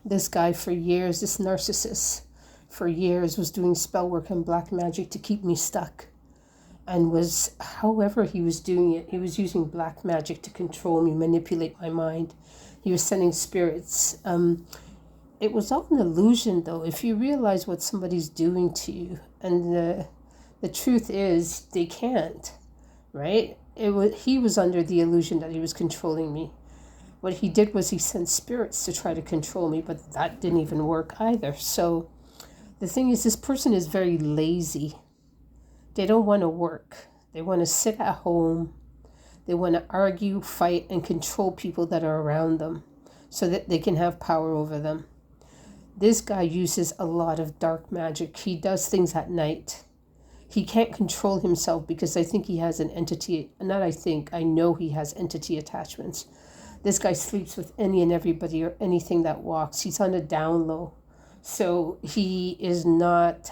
This guy for years, this narcissist for years was doing spell work and black magic to keep me stuck. And was, however he was doing it, he was using black magic to control me, manipulate my mind. He was sending spirits. It was all an illusion, though, if you realize what somebody's doing to you. And the truth is, they can't, right? He was under the illusion that he was controlling me. What he did was he sent spirits to try to control me, but that didn't even work either. So the thing is, this person is very lazy. They don't want to work. They want to sit at home. They want to argue, fight, and control people that are around them so that they can have power over them. This guy uses a lot of dark magic. He does things at night. He can't control himself because I think he has an entity, not I think, I know he has entity attachments. This guy sleeps with any and everybody or anything that walks. He's on a down low. So he is not,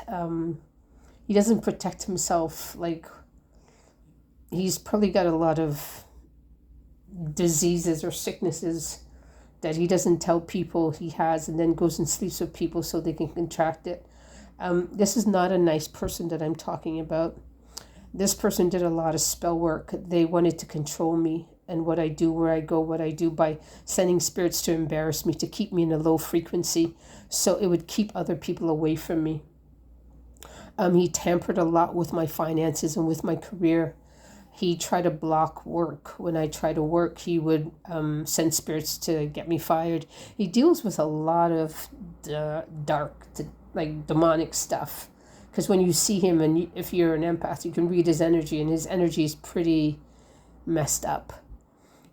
he doesn't protect himself. Like, he's probably got a lot of diseases or sicknesses that he doesn't tell people he has, and then goes and sleeps with people so they can contract it. This is not a nice person that I'm talking about. This person did a lot of spell work. They wanted to control me and what I do, where I go, what I do, by sending spirits to embarrass me, to keep me in a low frequency, so it would keep other people away from me. He tampered a lot with my finances and with my career. He tried to block work. When I try to work, he would send spirits to get me fired. He deals with a lot of dark, like demonic stuff. Because when you see him, and if you're an empath, you can read his energy, and his energy is pretty messed up.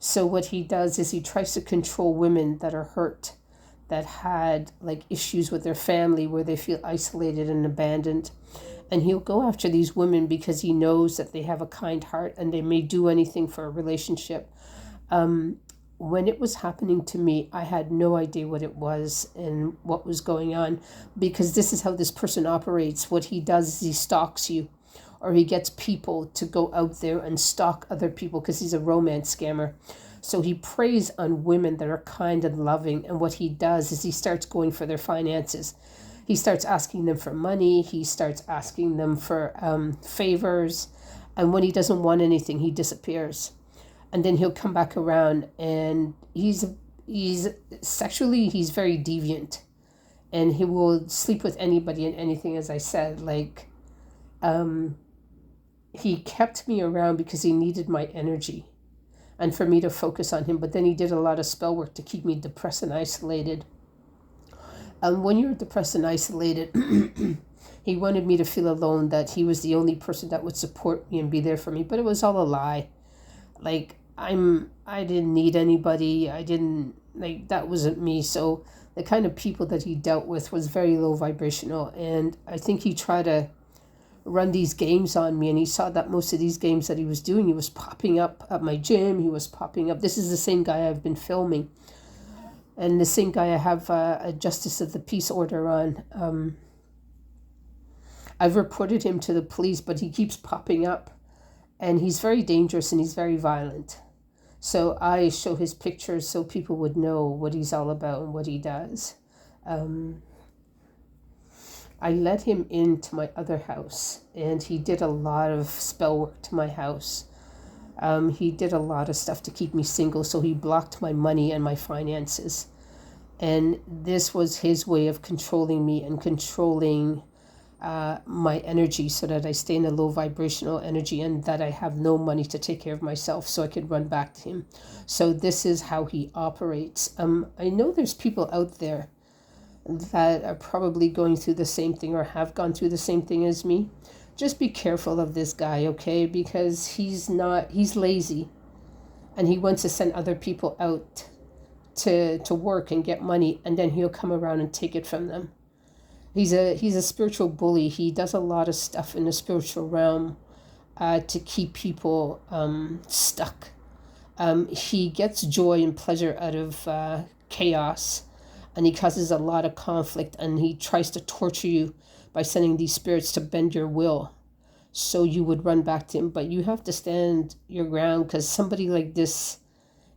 So what he does is he tries to control women that are hurt, that had like issues with their family, where they feel isolated and abandoned. And he'll go after these women because he knows that they have a kind heart and they may do anything for a relationship. When it was happening to me, I had no idea what it was and what was going on, because this is how this person operates. What he does is he stalks you, or he gets people to go out there and stalk other people because he's a romance scammer. So he preys on women that are kind and loving, and what he does is he starts going for their finances. He starts asking them for money. He starts asking them for favors. And when he doesn't want anything, he disappears. And then he'll come back around, and he's sexually, he's very deviant. And he will sleep with anybody and anything, as I said. Like, he kept me around because he needed my energy and for me to focus on him. But then he did a lot of spell work to keep me depressed and isolated. When you're depressed and isolated, he wanted me to feel alone, that he was the only person that would support me and be there for me. But it was all a lie. Like, I didn't need anybody. That wasn't me. So the kind of people that he dealt with was very low vibrational. And I think he tried to run these games on me, and he saw that most of these games that he was doing, he was popping up at my gym. He was popping up. This is the same guy I've been filming. And the same guy I have a Justice of the Peace order on. I've reported him to the police, but he keeps popping up. And he's very dangerous and he's very violent. So I show his pictures so people would know what he's all about and what he does. I let him into my other house, and he did a lot of spell work to my house. He did a lot of stuff to keep me single, so he blocked my money and my finances. And this was his way of controlling me and controlling my energy, so that I stay in a low vibrational energy and that I have no money to take care of myself, so I could run back to him. So this is how he operates. I know there's people out there that are probably going through the same thing or have gone through the same thing as me. Just be careful of this guy, okay? Because he's lazy, and he wants to send other people out to work and get money, and then he'll come around and take it from them. He's a spiritual bully. He does a lot of stuff in the spiritual realm to keep people stuck. He gets joy and pleasure out of chaos, and he causes a lot of conflict, and he tries to torture you by sending these spirits to bend your will so you would run back to him. But you have to stand your ground, because somebody like this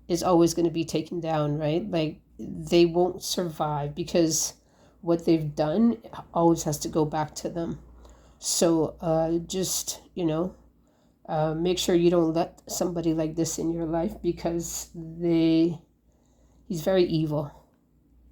is always going to be taken down, right? Like, they won't survive, because what they've done always has to go back to them. So just, make sure you don't let somebody like this in your life, because he's very evil.